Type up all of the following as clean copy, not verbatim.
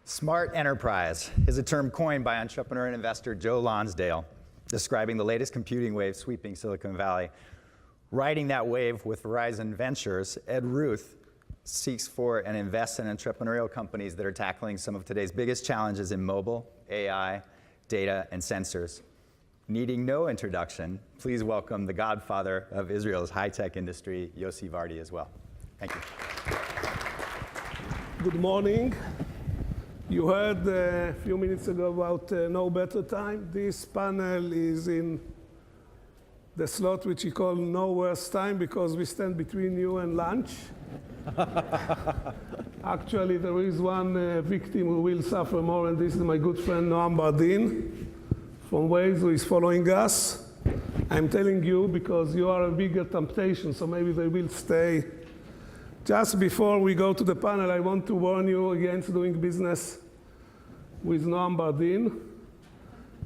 Smart enterprise is a term coined by entrepreneur and investor Joe Lonsdale, describing the latest computing wave sweeping Silicon Valley. Riding that wave with Verizon Ventures, Ed Ruth seeks for and invests in entrepreneurial companies that are tackling some of today's biggest challenges in mobile, AI, data, and sensors. Needing no introduction, please welcome the godfather of Israel's high-tech industry, Yossi Vardi, as well. Thank you. Good morning. You heard a few minutes ago about no better time. This panel is in the slot which you call no worse time because we stand between you and lunch. Actually, there is one victim who will suffer more, and this is my good friend Noam Bardin from Waze, who is following us. I'm telling you because you are a bigger temptation, so maybe they will stay. Just before we go to the panel, I want to warn you against doing business with Noam Bardin.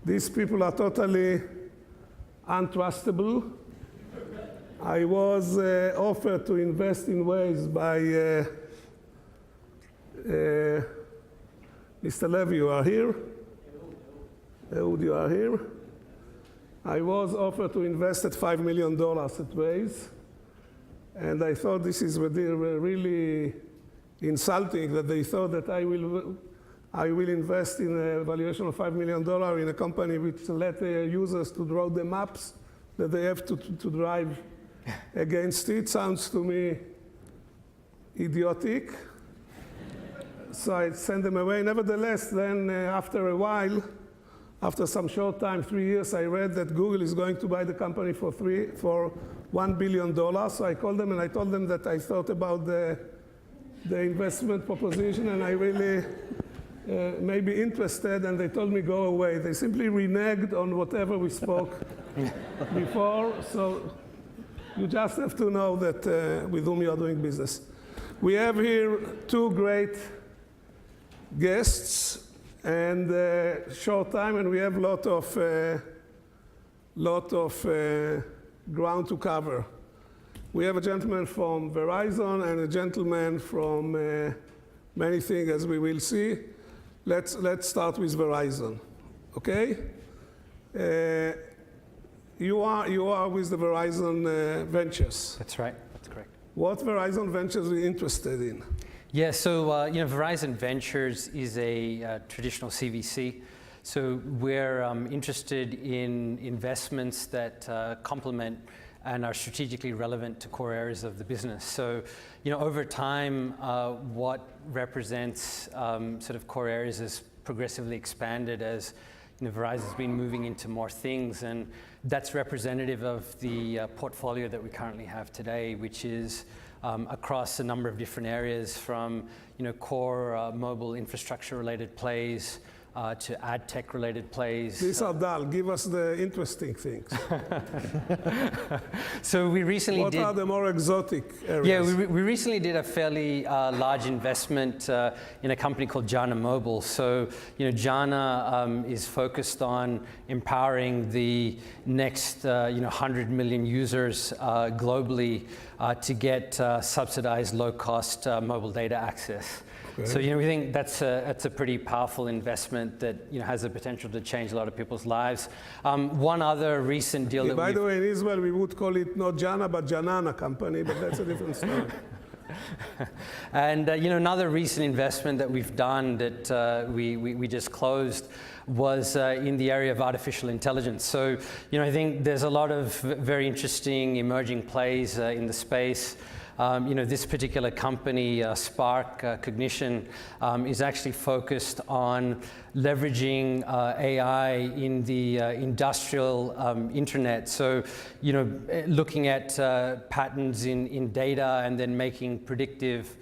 These people are totally untrustable. I was offered to invest in Waze by Mr. Levy, you are here. Ehud, you are here. I was offered to invest at $5 million at Waze. And I thought this is really insulting that they thought that I will invest in a valuation of $5 million in a company which let their users to draw the maps that they have to drive against it. Sounds to me idiotic. So I sent them away. Nevertheless, then after a while, after some short time, 3 years, I read that Google is going to buy the company for $1 billion. So I called them and I told them that I thought about the investment proposition and I really may be interested, and they told me go away. They simply reneged on whatever we spoke before. So you just have to know that with whom you are doing business. We have here two great guests and short time, and we have a lot of ground to cover. We have a gentleman from Verizon and a gentleman from many things, as we will see. Let's start with Verizon, okay? You are with the Verizon Ventures. That's right. That's correct. What Verizon Ventures are you interested in? Yeah, so Verizon Ventures is a traditional CVC. So we're interested in investments that complement and are strategically relevant to core areas of the business. So, over time, what represents sort of core areas has progressively expanded as Verizon's been moving into more things, and that's representative of the portfolio that we currently have today, which is across a number of different areas, from core mobile infrastructure-related plays to ad tech-related plays. These are dull. Give us the interesting things. So we recently What are the more exotic areas? Yeah, we recently did a fairly large investment in a company called Jana Mobile. So, Jana is focused on empowering the next 100 million users globally to get subsidized low-cost mobile data access. Okay. So, we think that's a pretty powerful investment that has the potential to change a lot of people's lives. One other recent deal that by the way, in Israel, we would call it not Jana, but Janana company, but that's a different story. And another recent investment that we've done that we just closed was in the area of artificial intelligence. So I think there's a lot of very interesting emerging plays in the space. This particular company, Spark Cognition, is actually focused on leveraging AI in the industrial internet. So, looking at patterns in data and then making predictions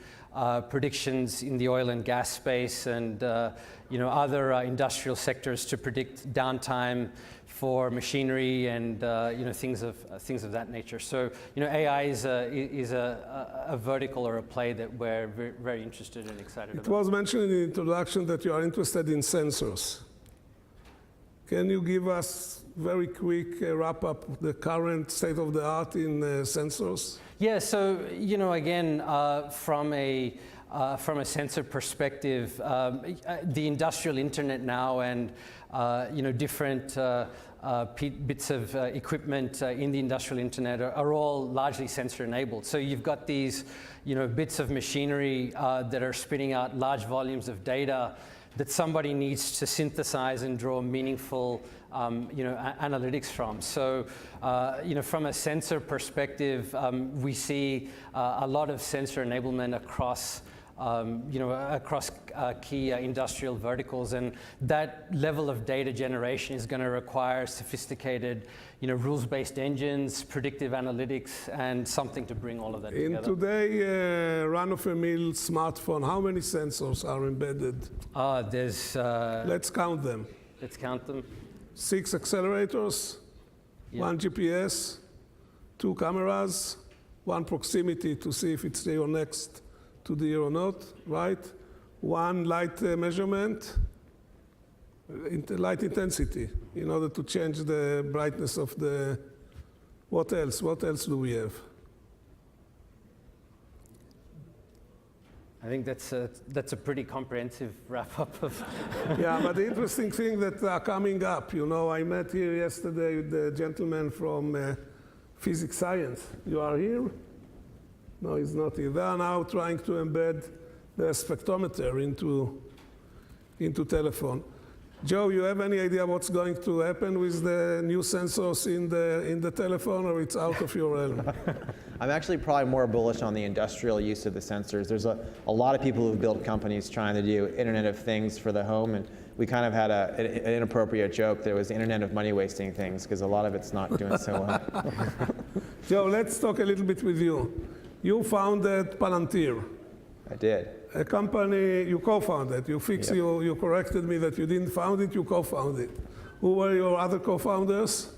in the oil and gas space and other industrial sectors to predict downtime for machinery and things of that nature. So AI is a vertical or a play that we're very interested and excited about. It was mentioned in the introduction that you are interested in sensors. Can you give us very quick wrap up the current state of the art in sensors? Yeah, so again, from a from a sensor perspective, the industrial internet now and different bits of equipment in the industrial internet are all largely sensor enabled. So you've got these bits of machinery that are spitting out large volumes of data that somebody needs to synthesize and draw meaningful analytics from. So from a sensor perspective, we see a lot of sensor enablement across key industrial verticals, and that level of data generation is going to require sophisticated, rules-based engines, predictive analytics, and something to bring all of that together. In today, run-of-the-mill smartphone, how many sensors are embedded? There's. Let's count them. Let's count them. 6 accelerators, Yeah. 1 GPS, 2 cameras, 1 proximity to see if it's there or next to the ear or not, right? 1 light measurement, light intensity, in order to change the brightness of the, what else? What else do we have? I think that's a pretty comprehensive wrap-up of. Yeah, but the interesting thing that are coming up, I met here yesterday with the gentleman from physics science. You are here? No, he's not here. They are now trying to embed the spectrometer into telephone. Joe, you have any idea what's going to happen with the new sensors in the telephone, or it's out of your realm? I'm actually probably more bullish on the industrial use of the sensors. There's a lot of people who've built companies trying to do Internet of Things for the home, and we kind of had an inappropriate joke that it was the Internet of money wasting things, because a lot of it's not doing so well. Joe, let's talk a little bit with you. You founded Palantir. I did. A company you co-founded. You corrected me that you didn't found it, you co-founded it. Who were your other co-founders?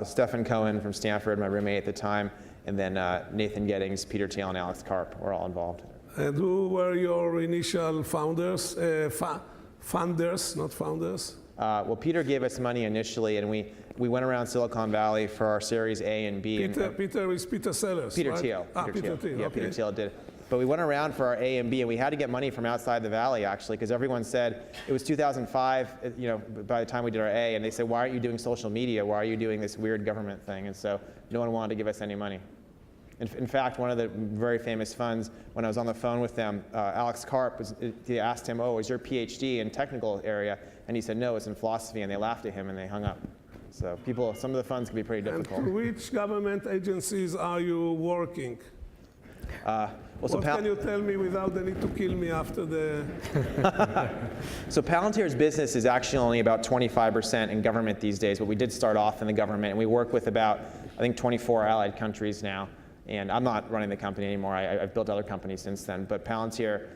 Stephen Cohen from Stanford, my roommate at the time, and then Nathan Gettings, Peter Thiel, and Alex Karp were all involved. And who were your initial founders? Funders, not founders? Well, Peter gave us money initially, and we went around Silicon Valley for our Series A and B. Peter is Peter Sellers, Peter right? Thiel. Peter Thiel, Yeah, okay. Peter Thiel did. But we went around for our A and B, and we had to get money from outside the valley, actually, because everyone said, it was 2005, by the time we did our A, and they said, why aren't you doing social media? Why are you doing this weird government thing? And so no one wanted to give us any money. In fact, one of the very famous funds, when I was on the phone with them, Alex Karp, they asked him, is your PhD in technical area? And he said, no, it's in philosophy, and they laughed at him and they hung up. So some of the funds can be pretty difficult. And for which government agencies are you working? What can you tell me without the need to kill me after the... So Palantir's business is actually only about 25% in government these days, but we did start off in the government, and we work with about, I think, 24 allied countries now. And I'm not running the company anymore. I've built other companies since then. But Palantir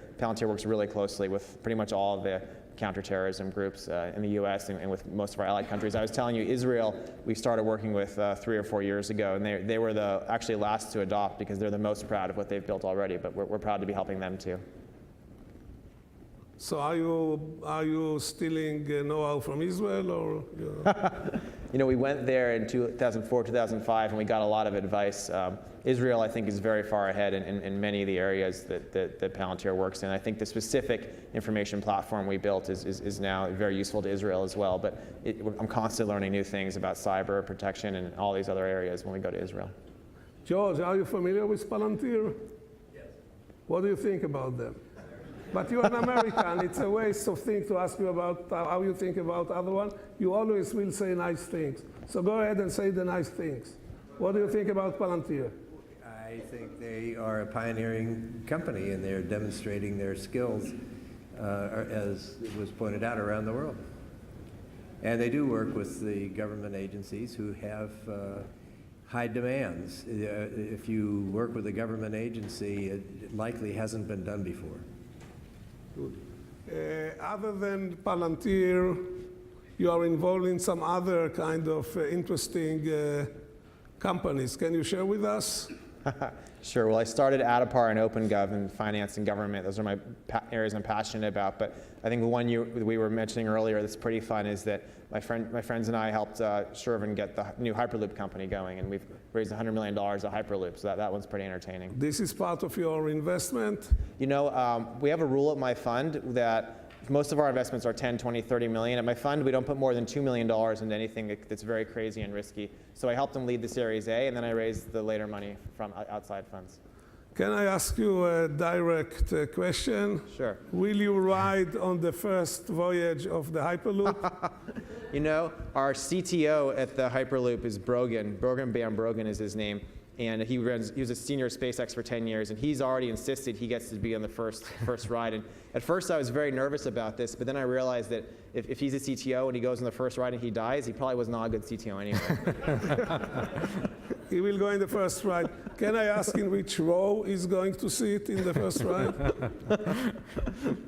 works really closely with pretty much all of the counterterrorism groups in the US and with most of our allied countries. I was telling you, Israel, we started working with 3 or 4 years ago, and they were the actually last to adopt because they're the most proud of what they've built already, but we're proud to be helping them too. So are you stealing know-how from Israel, or? We went there in 2004, 2005, and we got a lot of advice. Israel, I think, is very far ahead in many of the areas that Palantir works in. I think the specific information platform we built is now very useful to Israel as well. But I'm constantly learning new things about cyber protection and all these other areas when we go to Israel. George, are you familiar with Palantir? Yes. What do you think about them? But you're an American. It's a waste of thing to ask you about how you think about other one. You always will say nice things. So go ahead and say the nice things. What do you think about Palantir? I think they are a pioneering company, and they're demonstrating their skills, as was pointed out, around the world. And they do work with the government agencies who have high demands. If you work with a government agency, it likely hasn't been done before. Other than Palantir, you are involved in some other kind of interesting companies. Can you share with us? Sure. Well, I started Adapar and OpenGov and finance and government. Those are my areas I'm passionate about. But I think the one we were mentioning earlier that's pretty fun is that my friends and I helped Shervin get the new Hyperloop company going, and we've raised $100 million of Hyperloop, so that one's pretty entertaining. This is part of your investment? You know, we have a rule at my fund that most of our investments are 10, 20, 30 million. At my fund, we don't put more than $2 million into anything that's very crazy and risky. So I helped them lead the Series A, and then I raised the later money from outside funds. Can I ask you a direct question? Sure. Will you ride on the first voyage of the Hyperloop? You know, our CTO at the Hyperloop is Brogan. Brogan is his name. And he was a senior SpaceX for 10 years, and he's already insisted he gets to be on the first ride. And at first I was very nervous about this, but then I realized that if he's a CTO and he goes on the first ride and he dies, he probably was not a good CTO anyway. He will go in the first ride. Can I ask in which row he's going to sit in the first ride?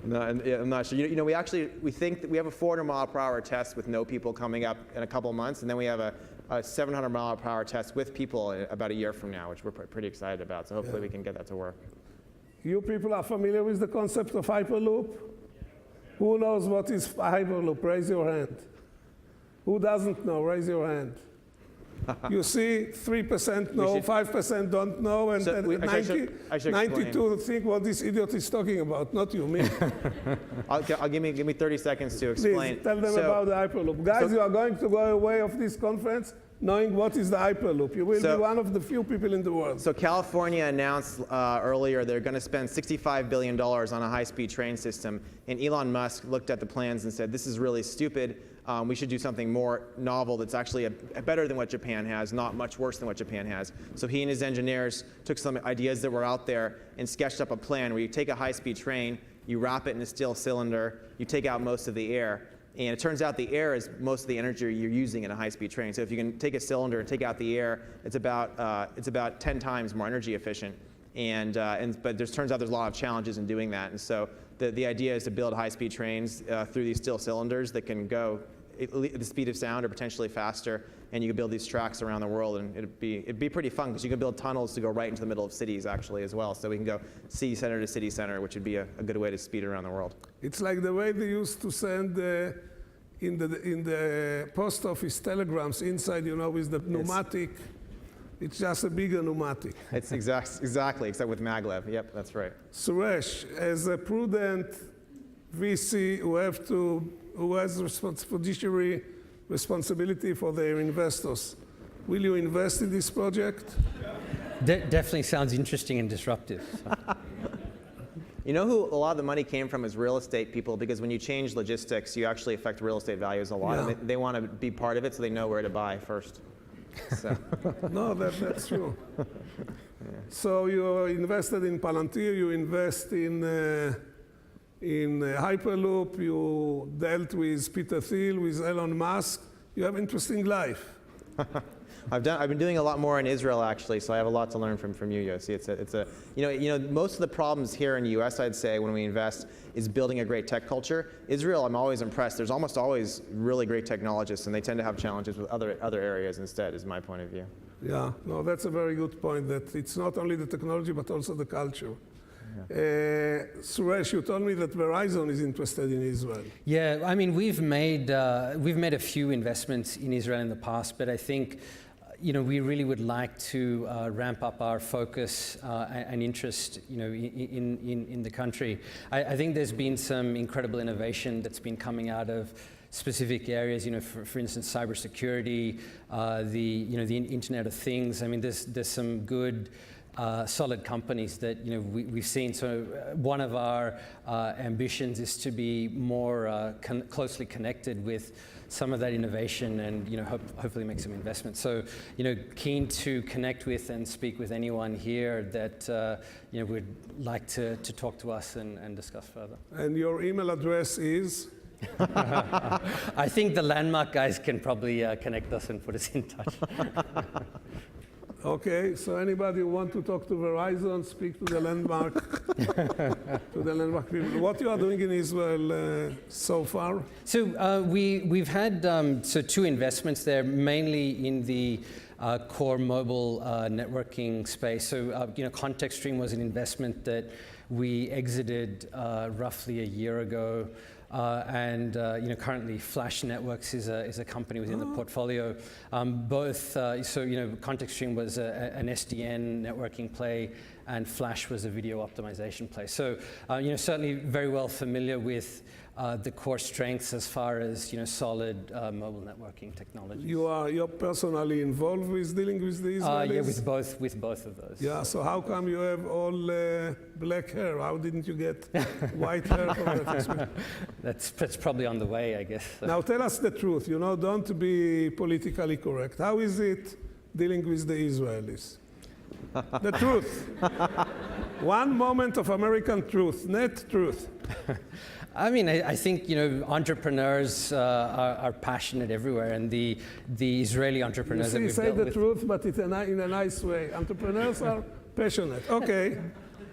No, I'm not sure. You know, we think that we have a 400-mile-per-hour test with no people coming up in a couple months, and then we have a 700-mile-per-hour test with people about a year from now, which we're pretty excited about. So hopefully we can get that to work. You people are familiar with the concept of Hyperloop? Who knows what is Hyperloop? Raise your hand. Who doesn't know? Raise your hand. You see, 3% know, 5% don't know, and So I should 92 think what this idiot is talking about, not you, me. I'll give me 30 seconds to explain. Please, tell them about the Hyperloop. Guys, you are going to go away of this conference knowing what is the Hyperloop. You will be one of the few people in the world. So California announced earlier they're going to spend $65 billion on a high-speed train system, and Elon Musk looked at the plans and said, this is really stupid. We should do something more novel that's actually better than what Japan has, not much worse than what Japan has. So he and his engineers took some ideas that were out there and sketched up a plan where you take a high-speed train, you wrap it in a steel cylinder, you take out most of the air, and it turns out the air is most of the energy you're using in a high-speed train. So if you can take a cylinder and take out the air, it's about 10 times more energy efficient. But turns out there's a lot of challenges in doing that. And so the idea is to build high-speed trains through these steel cylinders that can go at the speed of sound or potentially faster, and you can build these tracks around the world, and it'd be pretty fun because you can build tunnels to go right into the middle of cities actually as well. So we can go city center to city center, which would be a good way to speed around the world. It's like the way they used to send in the post office telegrams inside, you know, with the pneumatic. It's just a bigger pneumatic. It's exactly, except with maglev. Yep, that's right. Suresh, as a prudent VC who has fiduciary responsibility for their investors, will you invest in this project? Definitely sounds interesting and disruptive. So. You know who a lot of the money came from is real estate people, because when you change logistics, you actually affect real estate values a lot. Yeah. And they want to be part of it so they know where to buy first. So. No, that's true. Yeah. So you invested in Palantir, you invest in Hyperloop, you dealt with Peter Thiel, with Elon Musk. You have an interesting life. I've been doing a lot more in Israel actually, so I have a lot to learn from you, Yossi. You know, most of the problems here in the U.S., I'd say, when we invest, is building a great tech culture. Israel, I'm always impressed. There's almost always really great technologists, and they tend to have challenges with other areas instead, is my point of view. Yeah, no, that's a very good point. That it's not only the technology but also the culture. Yeah. Suresh, you told me that Verizon is interested in Israel. Yeah, I mean, we've made a few investments in Israel in the past, but I think, you know, we really would like to ramp up our focus and interest, you know, in the country. I think there's been some incredible innovation that's been coming out of specific areas, you know, for instance, cybersecurity, the Internet of Things. I mean, there's some good, solid companies that, you know, we've seen. So one of our ambitions is to be more closely connected with some of that innovation, and, you know, hopefully make some investments. So, you know, keen to connect with and speak with anyone here that you know, would like to talk to us and discuss further. And your email address is? I think the Landmark guys can probably connect us and put us in touch. Okay, so anybody who wants to talk to Verizon, speak to the Landmark, to the Landmark people. What you are doing in Israel so far? So we've had two investments there, mainly in the core mobile networking space. So, Context Stream was an investment that we exited roughly a year ago. Currently Flash Networks is a company within the portfolio. Context Stream was an SDN networking play, and Flash was a video optimization play. So, certainly very well familiar with the core strengths as far as solid mobile networking technologies. You're personally involved with dealing with the Israelis? Yeah, with both of those. Yeah. So how come you have all black hair? How didn't you get white hair from that experience? That's probably on the way, I guess. Now tell us the truth. Don't be politically correct. How is it dealing with the Israelis? The truth. One moment of American truth, net truth. I mean, I think entrepreneurs are passionate everywhere, and the Israeli entrepreneurs that we've say dealt the with. truth, but it's in a nice way. Entrepreneurs are passionate. Okay.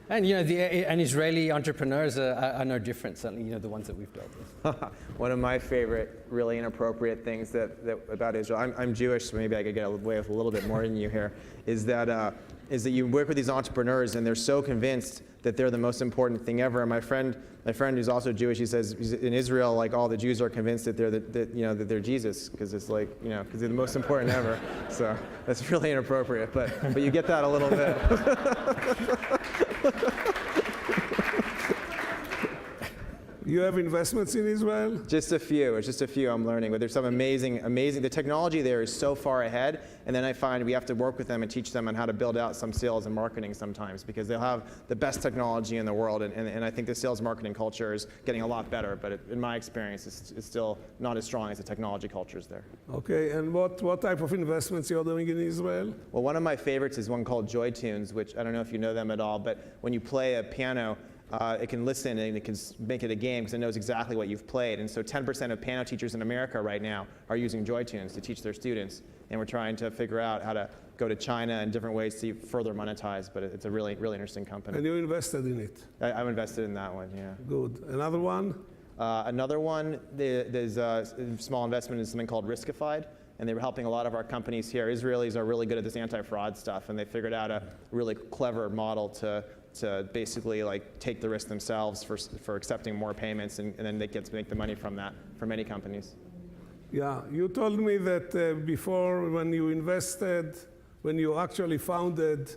And and Israeli entrepreneurs are no different. Certainly, the ones that we've dealt with. One of my favorite, really inappropriate things that about Israel. I'm Jewish, so maybe I could get away with a little bit more than you here. Is that you work with these entrepreneurs, and they're so convinced that they're the most important thing ever. And my friend who's also Jewish, he says in Israel, like all the Jews are convinced that they're that they're Jesus, because it's like because they're the most important ever. So that's really inappropriate. But you get that a little bit. You have investments in Israel? Just a few. It's just a few I'm learning. But there's some amazing. The technology there is so far ahead. And then I find we have to work with them and teach them on how to build out some sales and marketing sometimes, because they'll have the best technology in the world. And I think the sales marketing culture is getting a lot better. But in my experience, it's still not as strong as the technology culture is there. Okay. And what type of investments you're doing in Israel? Well, one of my favorites is one called Joy Tunes, which I don't know if you know them at all. But when you play a piano, it can listen and it can make it a game because it knows exactly what you've played. And so 10% of piano teachers in America right now are using Joy Tunes to teach their students. And we're trying to figure out how to go to China and different ways to further monetize. But it's a really, really interesting company. And you invested in it? I'm invested in that one, yeah. Good. Another one? Another one, there's a small investment in something called Riskified. And they were helping a lot of our companies here. Israelis are really good at this anti-fraud stuff. And they figured out a really clever model to basically take the risk themselves for accepting more payments, and then they get to make the money from that for many companies. Yeah, you told me that before when you invested, when you actually founded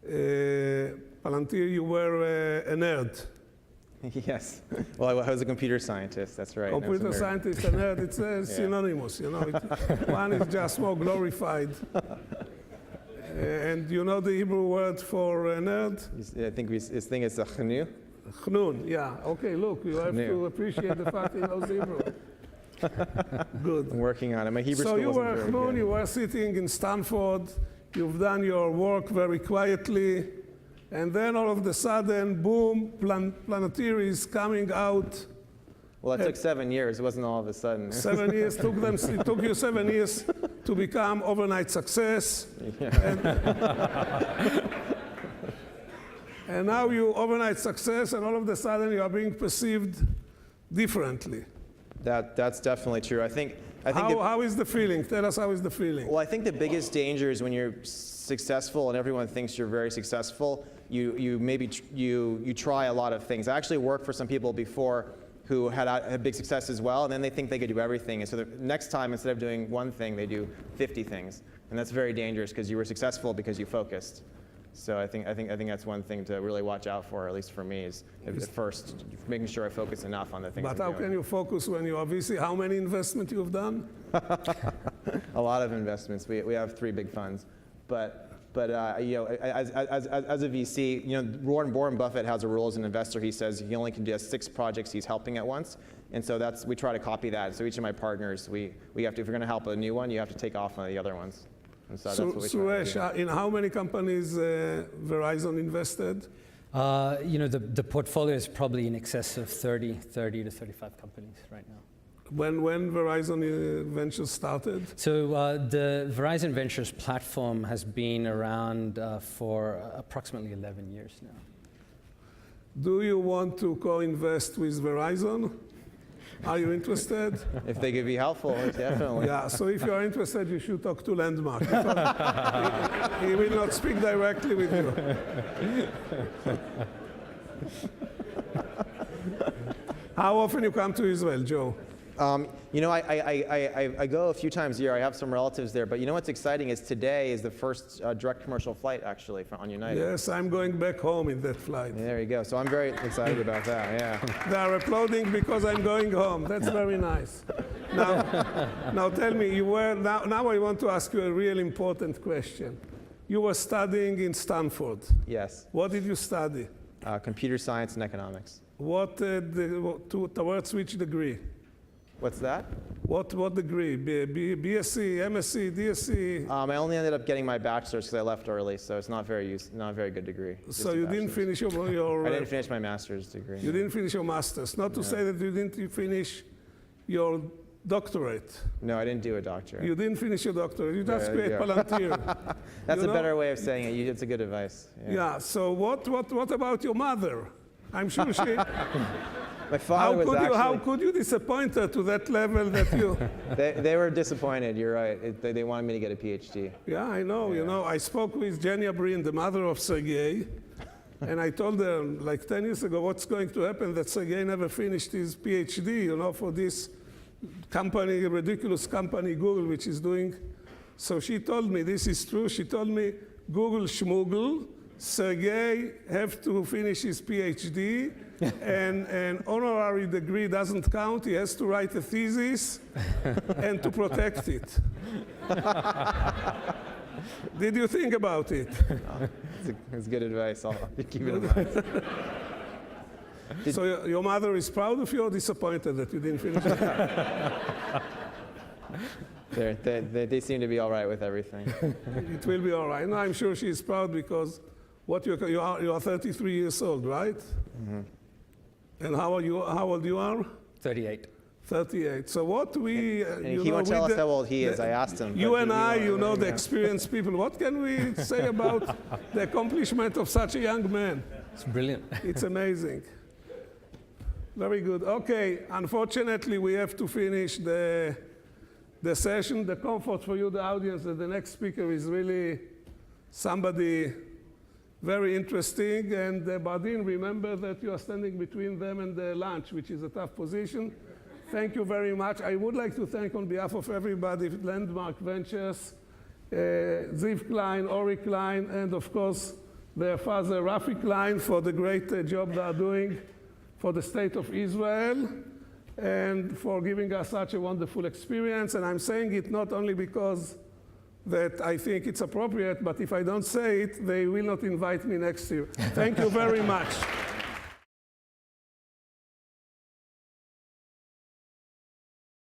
Palantir, you were a nerd. Yes. Well, I was a computer scientist, that's right. Computer scientist and nerd, it's synonymous, one is just more glorified. And you know the Hebrew word for nerd? I think his thing is chnu. Chnun, yeah. Okay, look, you have to appreciate the fact he knows Hebrew. Good. I'm working on it. My Hebrew so school you wasn't were very Chnun, good. you were sitting in Stanford, you've done your work very quietly, and then all of a sudden, boom, Palantir is coming out. Well, that took 7 years. It wasn't all of a sudden. 7 years, it took you 7 years to become overnight success. Yeah. And now you overnight success, and all of a sudden you are being perceived differently. That's definitely true. I think how is the feeling? Tell us how is the feeling. Well, I think the biggest danger is when you're successful and everyone thinks you're very successful, you try a lot of things. I actually worked for some people before who had big success as well, and then they think they could do everything. And so the next time, instead of doing one thing, they do 50 things. And that's very dangerous because you were successful because you focused. So I think that's one thing to really watch out for, at least for me, is at first making sure I focus enough on the things But I'm how doing. can you focus when you are busy? How many investments you've done? A lot of investments. We have 3 big funds, but as a VC, Warren Buffett has a rule as an investor. He says he only can do 6 projects he's helping at once, and so we try to copy that. So each of my partners, we have to, if you're going to help a new one, you have to take off on the other ones. And so that's what we try to Suresh, in how many companies Verizon invested? The portfolio is probably in excess of 30 to 35 companies right now. When Verizon Ventures started? So the Verizon Ventures platform has been around for approximately 11 years now. Do you want to co-invest with Verizon? Are you interested? If they could be helpful, definitely. Yeah, so if you are interested, you should talk to Landmark. Because he will not speak directly with you. How often you come to Israel, Joe? You know, I go a few times a year. I have some relatives there. But you know what's exciting is today is the first direct commercial flight, actually, on United. Yes, I'm going back home in that flight. There you go. So I'm very excited about that, yeah. They are applauding because I'm going home. That's very nice. Now tell me, now I want to ask you a really important question. You were studying in Stanford. Yes. What did you study? Computer science and economics. Towards which degree? What's that? What degree? BSc, MSc, DSc? I only ended up getting my bachelor's because I left early, so it's not very good degree. So you didn't finish your I didn't finish my master's degree. You didn't finish your master's. Not to say that you didn't finish your doctorate. No, I didn't do a doctorate. You didn't finish your doctorate. You just There you create go. Palantir. That's You a know? better way of saying it. It's a good advice. Yeah. So what about your mother? I'm sure she. My father was How actually. could you disappoint her to that level that you? They were disappointed. You're right. They wanted me to get a PhD. Yeah, I know. You know, I spoke with Jenny Abrin, the mother of Sergey, and I told her like 10 years ago what's going to happen that Sergey never finished his PhD. You know, for this company, ridiculous company Google, which is doing. So she told me this is true. She told me Google schmoogle. Sergey have to finish his PhD, and an honorary degree doesn't count. He has to write a thesis and to protect it. Did you think about it? It's good advice. I'll keep it in mind. So your mother is proud of you or disappointed that you didn't finish it? They seem to be all right with everything. It will be all right. No, I'm sure she's proud because you are 33 years old, right? Mm-hmm. And how old you are? 38. 38. So what we, And he won't tell us how old he is. I asked him. You but and he I, won't. you know, the experienced people. What can we say about the accomplishment of such a young man? It's brilliant. It's amazing. Very good. Okay, unfortunately, we have to finish the session. The comfort for you, the audience, that the next speaker is really somebody very interesting. And Badin, remember that you are standing between them and the lunch, which is a tough position. Thank you very much. I would like to thank on behalf of everybody, Landmark Ventures, Ziv Klein, Ori Klein, and of course, their father, Rafi Klein, for the great job they are doing for the state of Israel and for giving us such a wonderful experience. And I'm saying it not only because that I think it's appropriate, but if I don't say it, they will not invite me next year. Thank you very much.